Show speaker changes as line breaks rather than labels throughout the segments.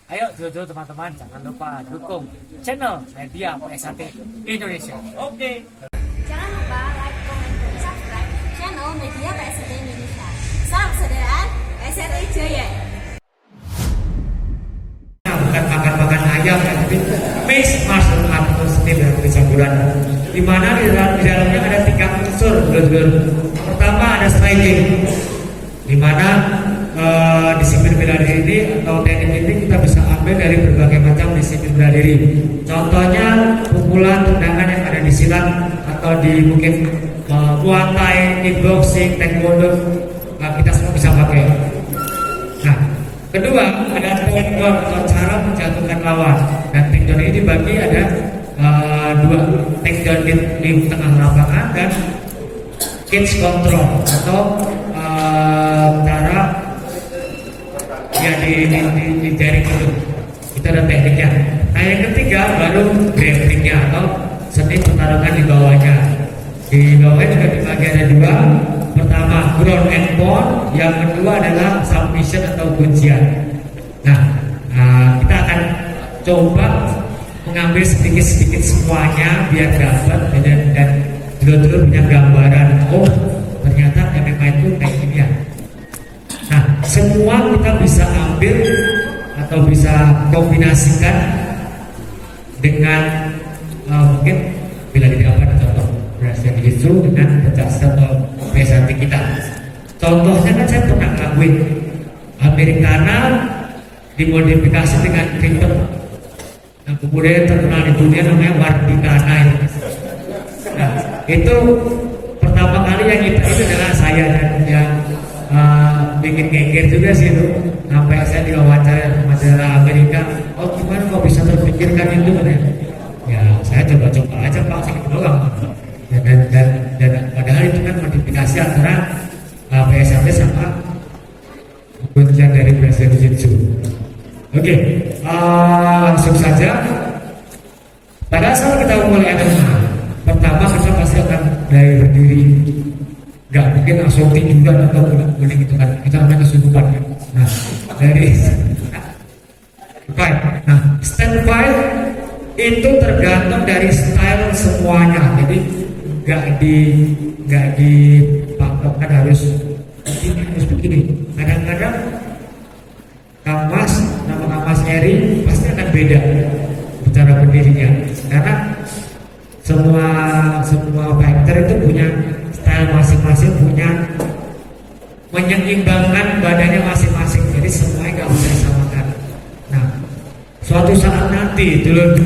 Ayo dulu teman-teman, jangan lupa dukung channel Media PSAT Indonesia. Oke.
Jangan lupa like, komen, dan subscribe channel Media PSAT Indonesia. Salam persaudaraan PSAT Jaya.
Bukan makan-makan ayam, tapi mix martial art seni dan campuran. Di mana di dalamnya ada 3 unsur, dulur-dulur. Pertama ada striking, di mana disiplin bela diri ini atau teknik ini kita bisa ambil dari berbagai macam disiplin bela diri. Contohnya pukulan, tendangan yang ada di silat atau di mungkin muay thai, kickboxing, taekwondo, kita semua bisa pakai. Nah, kedua ada takedown atau cara menjatuhkan lawan. Dan takedown ini dibagi ada 2, takedown di tengah lapangan dan cage control atau cara ya di jaring itu. Itu ada tekniknya. Nah, yang ketiga baru grapplingnya atau seni pertarungan di bawahnya. Di bawahnya juga dibagi ada 2. Pertama ground and pound, yang kedua adalah submission atau kuncian. Nah, kita akan coba mengambil sedikit-sedikit semuanya biar dapat dan dulu-dulu punya gambaran. Oh, ternyata MMA itu kayak gini ya. Nah, semua kita bisa ambil atau bisa kombinasikan dengan mungkin bila didapat contoh Brazilian Jiu-Jitsu dengan penjelasan atau PSAT kita. Contohnya kan saya pernah ngelakuin Americana dimodifikasi dengan Clinton. Nah, kemudian terkenal di dunia namanya Wardikana. Nah, itu pertama kali yang itu adalah saya dan yang bikin geger juga sih itu. Sampai saya diwawancara majalah Amerika, oh gimana kok bisa terpikirkan itu kan ya? Ya saya coba-coba aja Pak, segitu doang. Dan padahal itu kan modifikasi antara PSAT sama kuncian dari Brazilian Jiu-Jitsu. Oke, langsung saja. Pada saat kita mulai MMA, pertama kita pasti akan dari berdiri. Gak mungkin langsung tiduran atau guling gitu kan, kita namanya kesubuhan. Nah, dari fight. Nah, stand fight itu tergantung dari style semuanya. Jadi gak dipatokkan harus begini. Kadang-kadang nama Mas Eri pasti akan beda bicara berdirinya, karena semua fighter itu punya style masing-masing, punya menyeimbangkan badannya masing-masing. Jadi semuanya nggak bisa disamakan. Nah, suatu saat nanti dulu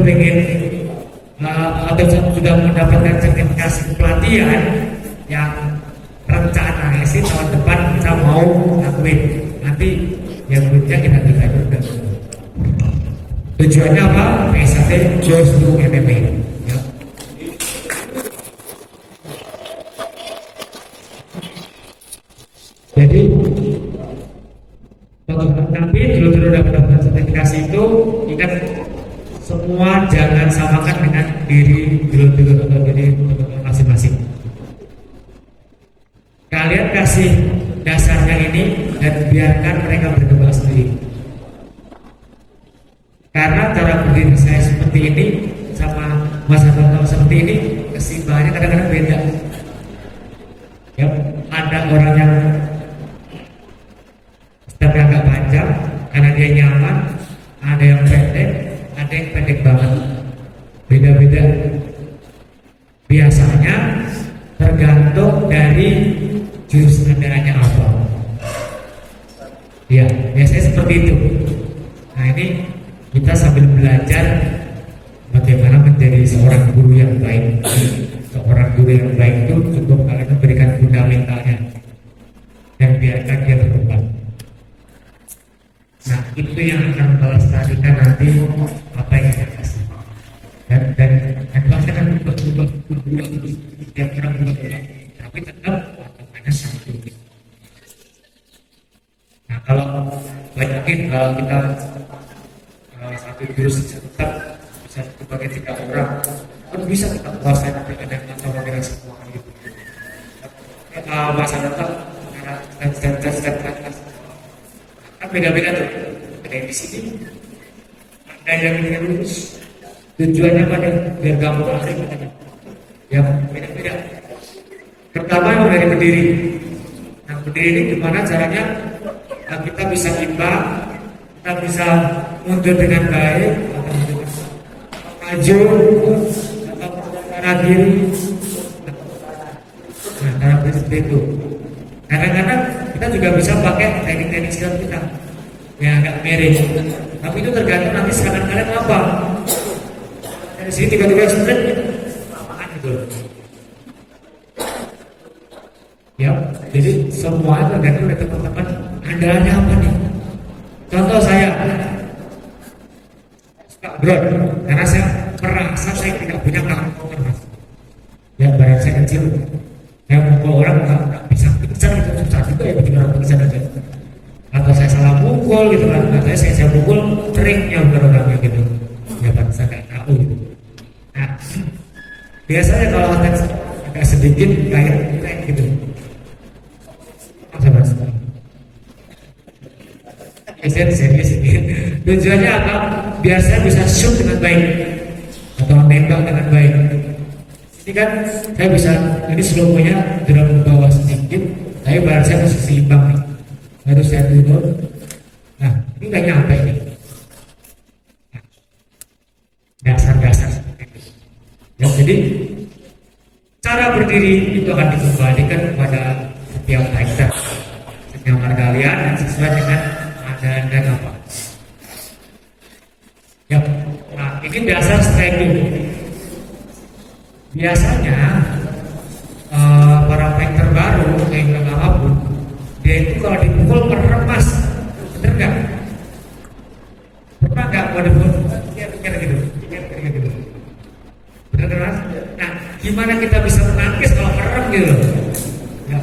pengen atau sudah mendapatkan sertifikasi pelatihan yang rencana sih tahun depan kita mau lakuin. Nanti yang berikutnya kita juga. Tujuannya apa? PSAT Goes to MMA. Ya. Jadi nanti dulu dapat sertifikasi itu, ingat semua jangan samakan dengan diri dulu atau diri masing-masing. Kalian kasih dasarnya ini dan biarkan mereka berkembang sendiri. Karena cara berdiri saya seperti ini sama Mas Abang seperti ini, keseimbangannya kadang-kadang beda. Ya, ada orang yang stepnya agak panjang karena dia nyaman, ada yang pendek, ada yang pendek banget. Beda-beda. Biasanya tergantung dari jurus andalannya apa. Ya, biasanya seperti itu. Nah, ini kita sambil belajar bagaimana menjadi seorang guru yang baik. Seorang guru yang baik itu cukup kalian memberikan fundamentalnya dan biarkan dia berkembang. Nah, itu yang akan melestarikan nanti apa yang kita kasih. Dan pasti akan berubah setiap orang berubah, tapi tetap ada satu. Nah, kalau banyakin kalau kita satu jurus tetap bisa dipakai 3 orang, kan bisa kita kuasai dengan atau dengan semua gitu. Masa datang Kan beda-beda tuh. Ada yang di sini, ada yang ini lurus. Tujuannya pada biar gampang akhirnya katanya. Ya beda-beda. Pertama yang dari berdiri. Nah berdiri ini gimana caranya kita bisa imbang, kita bisa mundur dengan baik, maju, atau arah kiri. Nah cara seperti itu. Kadang-kadang kita juga bisa pakai teknik-teknik silat kita yang agak miring. Tapi itu tergantung nanti serangan kalian apa. Dari sini tiba-tiba straight, apaan gitu. Ya, jadi semua tergantung dari teman-teman andalannya apa nih. Contoh saya suka bro, karena saya merasa saya tidak punya karakter mas. Ya, barang saya kecil, saya mukul orang nggak bisa pingsan itu susah juga ya bikin orang pingsan aja. Atau saya salah pukul gitu kan, katanya saya pukul ringnya bukan orangnya gitu. Ya bangsa kayak tahu gitu. Nah, biasanya kalau agak sedikit kayak gitu. Serius ini. Tujuannya apa? Biar saya bisa shoot dengan baik atau nembak dengan baik. Ini kan saya bisa, ini slow-nya drop ke bawah sedikit, tapi baru saya masih seimbang nih. Baru saya turun. Nah, ini nggak nyampe nih. Nah, dasar-dasar seperti itu. Ya, jadi cara berdiri itu akan dikembalikan kepada setiap fighter, setiap kalian sesuai dengan dan apa. Ya, nah ini dasar striking. Biasanya para fighter baru kayak apapun, dia itu kalau dipukul meremas, bener nggak? Pernah nggak kalau dipukul? Pikir gitu. Bener kan mas? Nah, gimana kita bisa menangkis kalau merem gitu? Ya,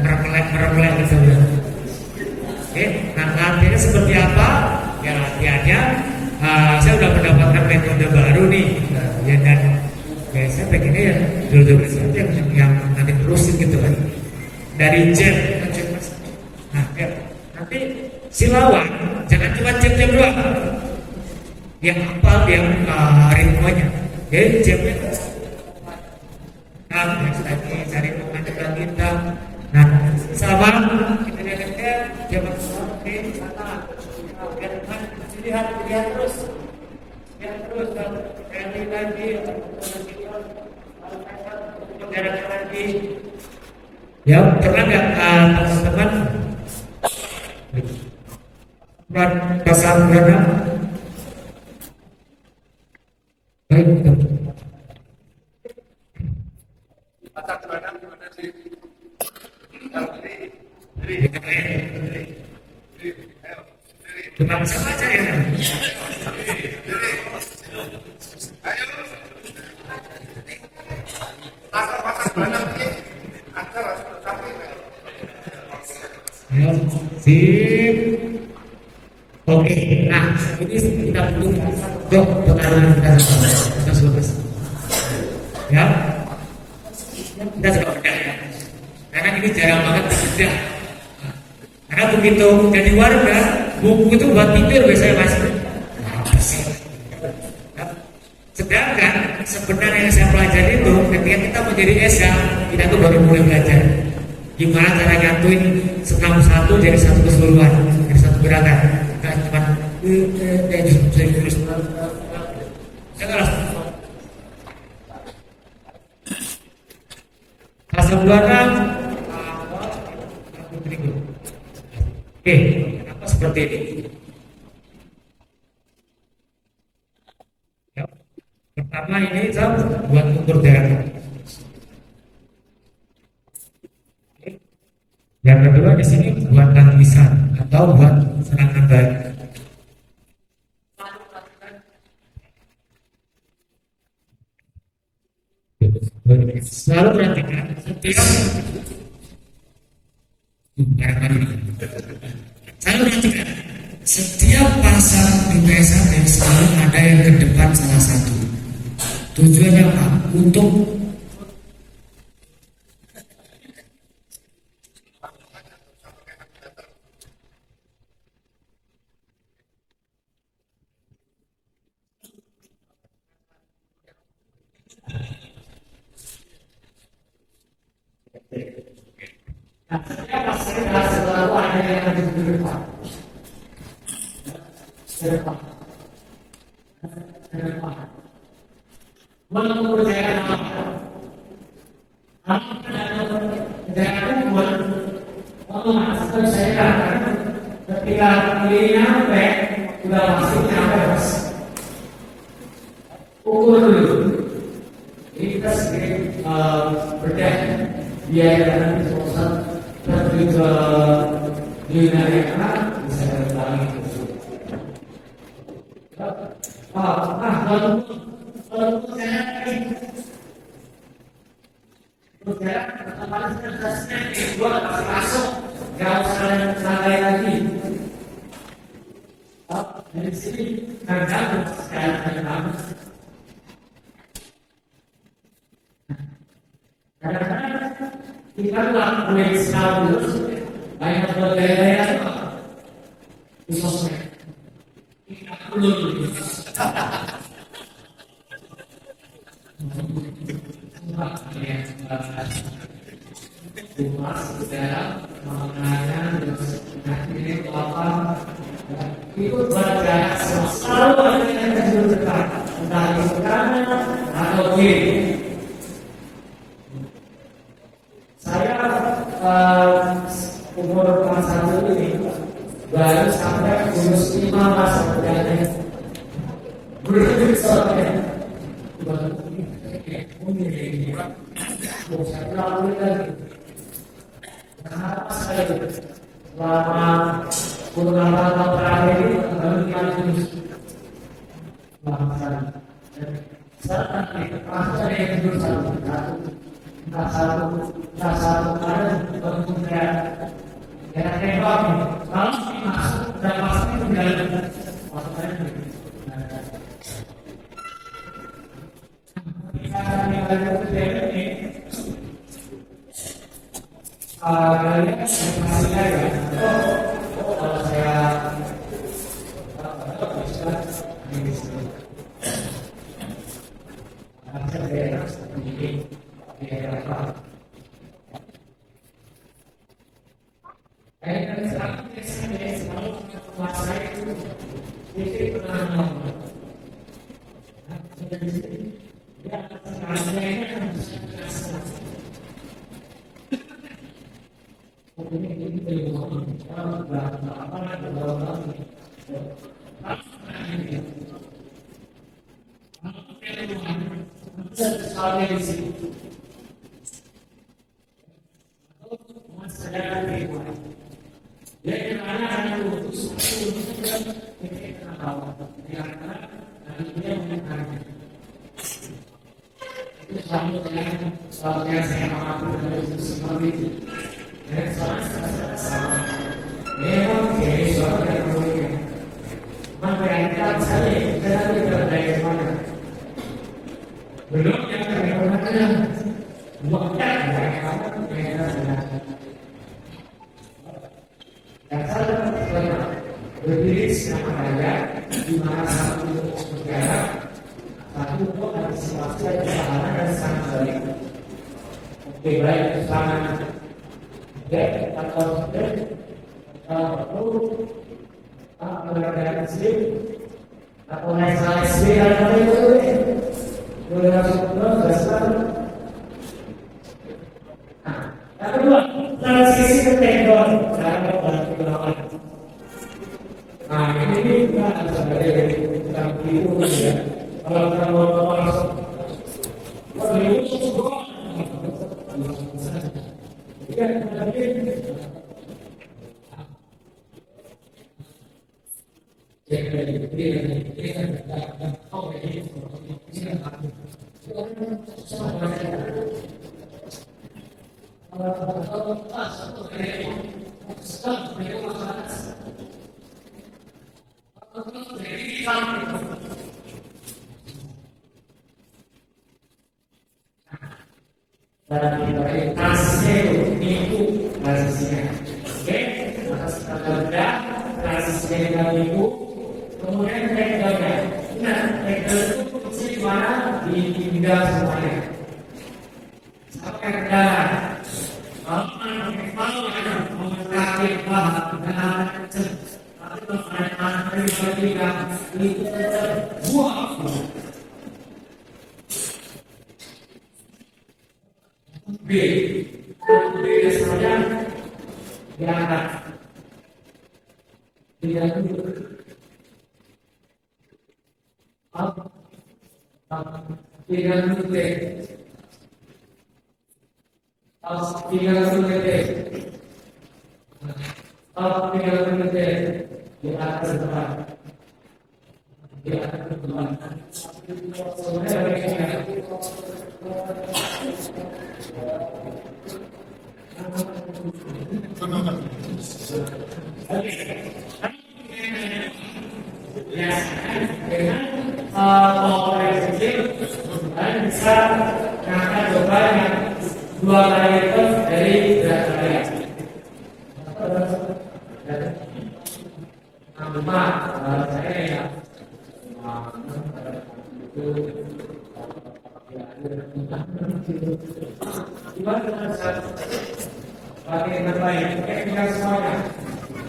merem gitu. Oke, nah latihannya seperti apa? Ya latihannya, saya sudah mendapatkan metode baru nih, ya dan saya pengennya ya dulu seperti yang nanti terusin gitu kan, dari jab, nah ya, nanti si lawan jangan cuma jab doang, yang hafal yang ritmenya, ya jabnya, nah lagi cari pemain kita, nah sama kita jangan sampai salah. Lihat terus, kali lagi, jarak lagi. Ya pernah nggak teman-teman pasang berana? Baik. Pasang berana gimana sih? Cuma sama aja ya. Sip. Oke, nah ini kita butuh pertanyaan kita selesai. Ya, kita sudah udah. Karena ini jarang banget terjadi. Karena begitu jadi warga, buku itu buat tidur biasanya mas. Sedangkan sebenarnya yang saya pelajari itu ketika kita menjadi Esa, kita tuh baru mulai belajar gimana cara nyatuin senam satu jadi satu keseluruhan, jadi satu gerakan. Gak cuma janganlah. Pasang belakang. Oke, kenapa seperti ini? Ya, pertama ini saya buat ukur darah. Yang kedua di sini buat tangisan atau buat serangan balik. Selalu perhatikan setiap setiap pasang di PSAT selalu ada yang ke depan salah satu. Tujuannya apa? Untuk Nah, setiap fasilitas selalu ada yang harus didepan. Depan. Mengurusan jangan buat memasukkan saya ketika ini nyampe sudah masuk nyampe bos ukur dulu ini kita sedikit berdaya biaya nanti sponsor pergi ke dunia yang bisa bertani kalau masuk, gak usah santai lagi. Dari sini tergantung sekarang. Kadang-kadang kita lakukan sekali banyak bergaya-gaya di sosmed. Kita perlu Dimas, saudara, mengenalkan ini apa itu berjarak selalu ada yang terjun dekat, entah di kanan atau kiri. Saya umur 41 ini baru sampai umur 5 masa perjalanan. Berikut soalnya. Saya lalui lagi. Kenapa saya selama beberapa tahun terakhir ini baru kali bangsa. Saat ini saya yang tidur satu, ada kemudian ya tembak. Kalau masuk dan pasti tidak maksudnya. Kalian masih ada kalau saya daerah seperti daerah apa? Saya selalu masa itu pernah soalnya saya mengaku dari seperti itu dan sama memang jadi suatu yang mulia memberikan saya dari berbagai mana belum yang bagaimana bukan mereka dan saya berdiri selama raya di mana satu negara satu untuk antisipasi kesalahan dan sangat baik. Oke, baik, kesalahan. Oke, atau perlu mengadakan slip atau naik salah slip dan itu boleh masuk ke dasar. Yang kedua, transisi ke tendon dan kebalapan. Nah, ini juga sebagai yang itu ya. Kalau kita mau masuk, dan kita kasih itu transisinya. Oke, atas kata benda, transisinya di dalam minggu, kemudian regelnya. Nah, regel itu fungsi mana ditinggal semuanya. Sampai ke dalam. Kalau mau mengatasi bahan dengan tapi pertanyaan pribadi yang itu buang. B saja diangkat tidak duduk tidak duduk tidak duduk di atas depan di atas depan dan bisa mengangkat beban yang 2 kali lipat dari berat badan. Saya ya pakai terbaik, kita semuanya.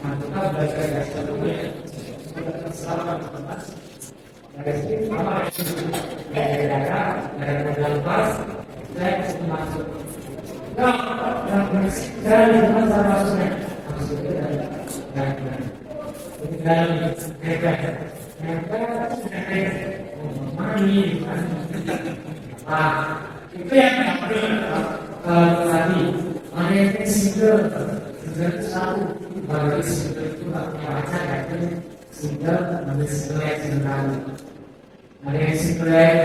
Kita belajar dari sebelumnya. Selamat dari sini apa dari data, dari modal pas, saya masuk. Dari masa masuknya, maksudnya dari itu yang tadi ada yang single satu baru single itu baca itu single ada single ada yang single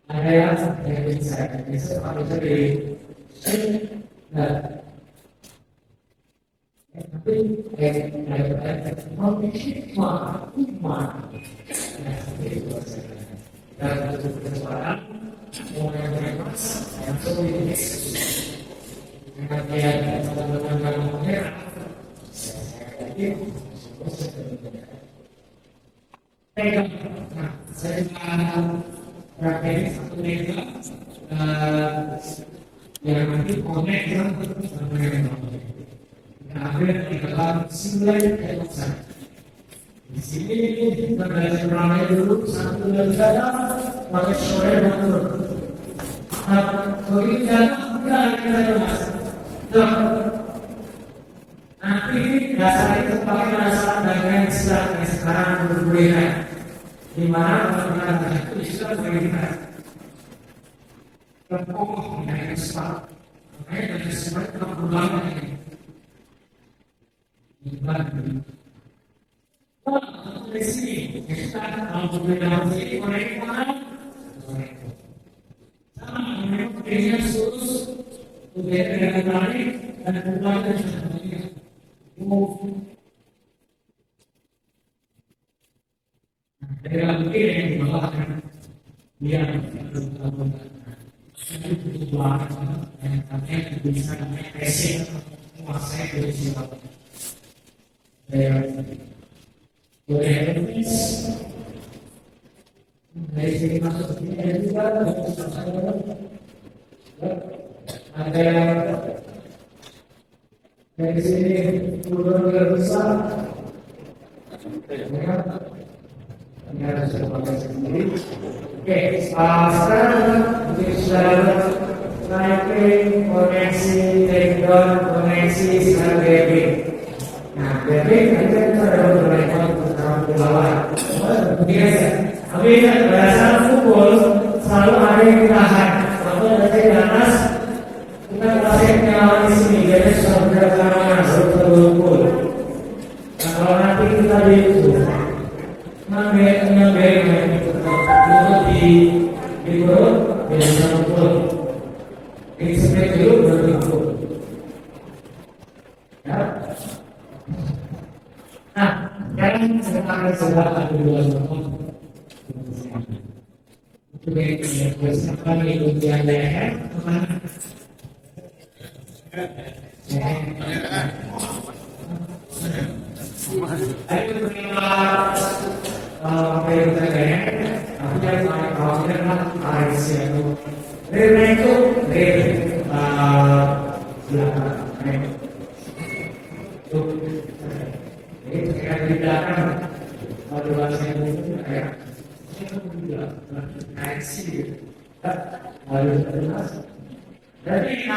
ada yang bisa kalau jadi tapi mau hikmah dan kesempatan mau yang bebas yang sulit dengan dia teman-teman merah saya praktek satu meja yang nanti connect dengan ada di dalam simulasi ekosistem. Di sini kita belajar ramai dulu satu dan tiga, pakai sore dan turun. Begitu jalan kita mas. Nanti dasar itu pakai dasar bagian istilah yang sekarang berbeda. Di mana orang-orang itu istilah berbeda. Terpokok dengan istilah. Makanya dari istilah itu berulang lagi. Dari sini kita kalau berbeda sini mereka sama memang dengan lurus berbeda dengan balik dan berbeda dengan dalam mungkin yang dibawakan dia itu buat yang katanya bisa mengekspresi menguasai dari siapa. Boleh dari sini masuk ini ada juga ada dari sini turun ke besar ini harus dipakai sendiri. Oke, sekarang untuk saudara naik koneksi takedown koneksi SRBB. Nah, jadi kita ada beberapa ke bawah. Biasa. Tapi pada saat pukul selalu ada yang ditahan. Kalau dari atas kita kasih nyawa di sini, jadi sudah karena berpukul. Nah, kalau nanti kita itu ngambil di perut, jadi satu pukul. Ini sebenarnya dulu berpukul. Ya. Nah, sekarang sekarang sebelah kedua semua. Itu yang persiapan itu yang leher. Ayo terima perintahnya. Aku jadi orang kawasan lah, Malaysia itu. Rena itu belakang. Tuh, ini sekarang di belakang. Kalau bahasa itu kayak kayak sih. Lalu terus. Jadi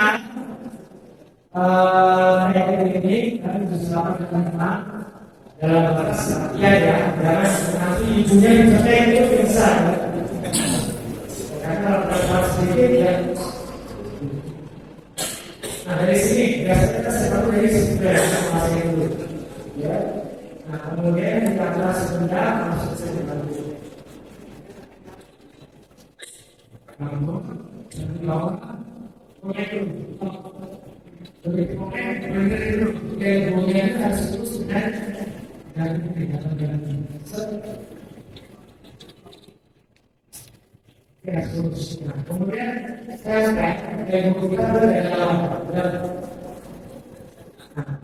ini kami bersama teman-teman dalam batas ya jangan nanti ibunya juga itu bisa karena kalau sedikit ya. Nah dari sini biasanya kita selalu dari sebentar masih dulu ya. Nah kemudian kita bahas sebentar masuk sebentar dulu. Kamu punya itu. Kemudian harus terus dan kemudian saya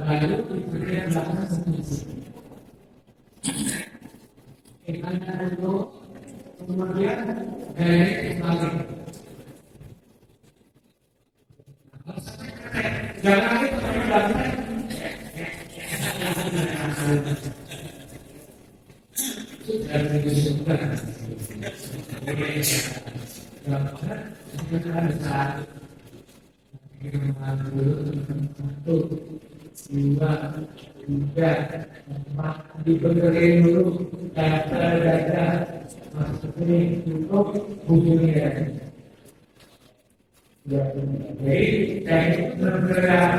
lalu diberikan belakang sendiri. Kemudian dari kembali. Jangan kita melakukan sudah disebutkan diberi dulu data masuk ini untuk hubungi jadi dari bergerak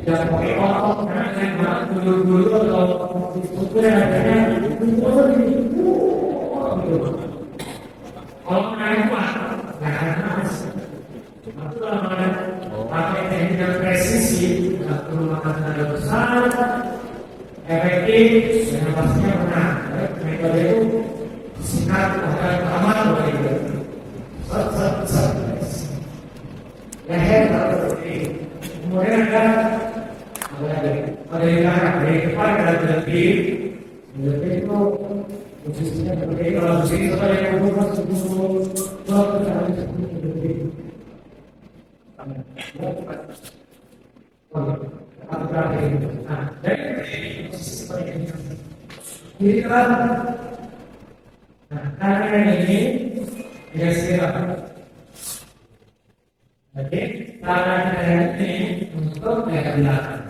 tidak pakai otot karena dulu atau itu adanya kalau naik itu pakai teknik presisi perlu makan tenaga besar efektif dan pastinya menang metode itu singkat akan aman begitu leher kemudian ada dari depan ada lebih itu posisinya seperti kalau di sini kalau yang berubah karena ini tidak segera. Oke, cara ini untuk belakang.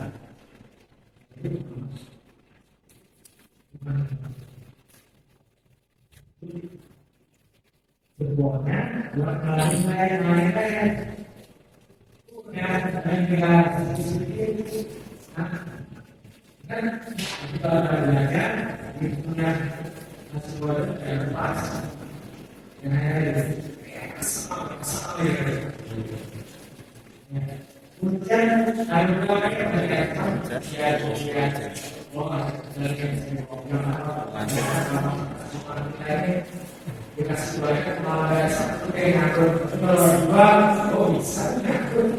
Semuanya dua kali naik. Dan kita sedikit. Kan kita belajar di punya sebuah yang pas. Kemudian dikasih banyak malah satu ngatur dua bisa ngatur.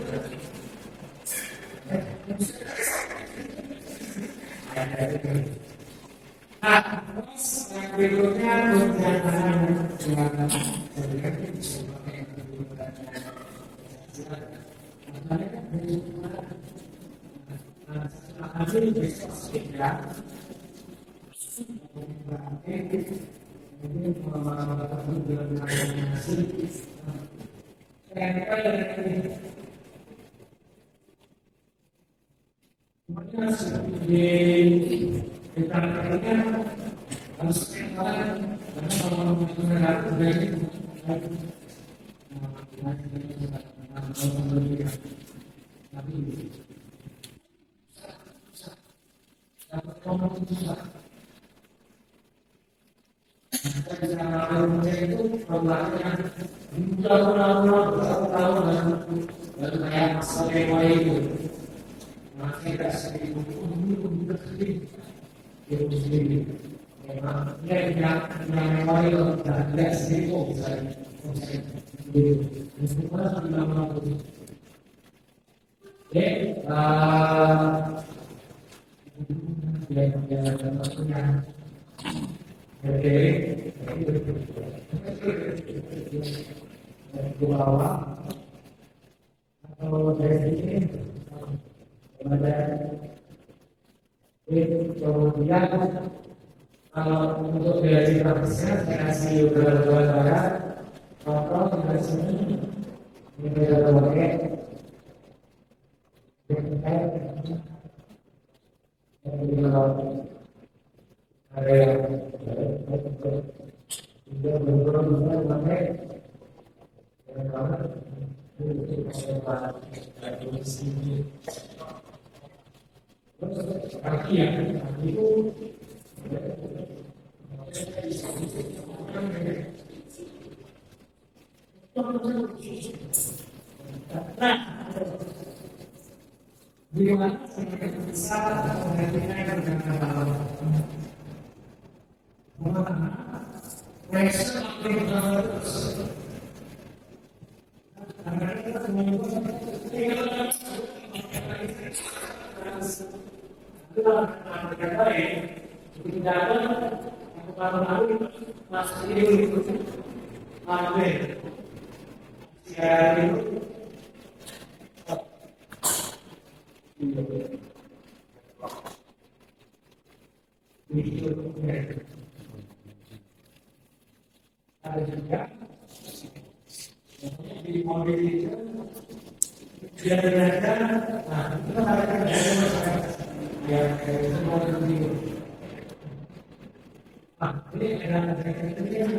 Nah, yang berikutnya Ke bawah atau dari sini kemudian kalau untuk dari praktisnya saya kasih beberapa cara contoh dari sini ini kita pakai ada yang ada juga di mobil itu dia berada, nah itu mereka dari masyarakat yang semua itu. Ah, ini ada yang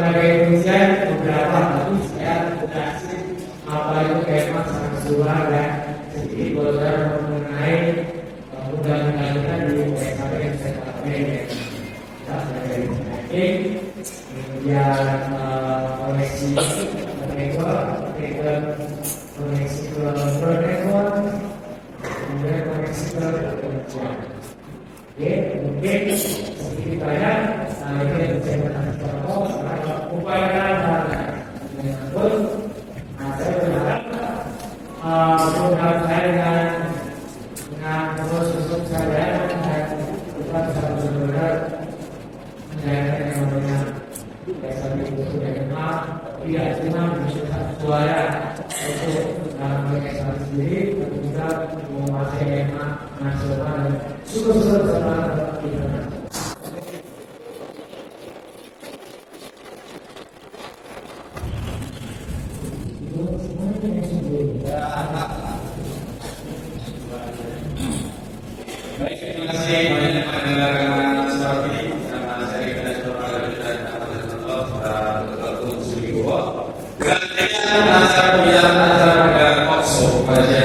sebagai ujian beberapa tapi saya kasih apa itu tema sangat suara dan sedikit belajar mengenai undang-undang di PKB yang saya pakai kemudian koneksi koneksi ke network kemudian koneksi ke kemudian mungkin sedikit banyak ini saya akan contoh upaya menyambut saya berharap program saya dengan terus untuk saya dan kita bisa benar-benar menjaga yang namanya dasar itu sudah kenal tidak cuma bisa suara untuk mereka sendiri tapi juga menguasai nasional dan syukur-syukur sama kita.
Baik, terima kasih banyak pendengar seperti sama saya kita coba dan untuk Suliwo. Selanjutnya acara yang acara Kokso pada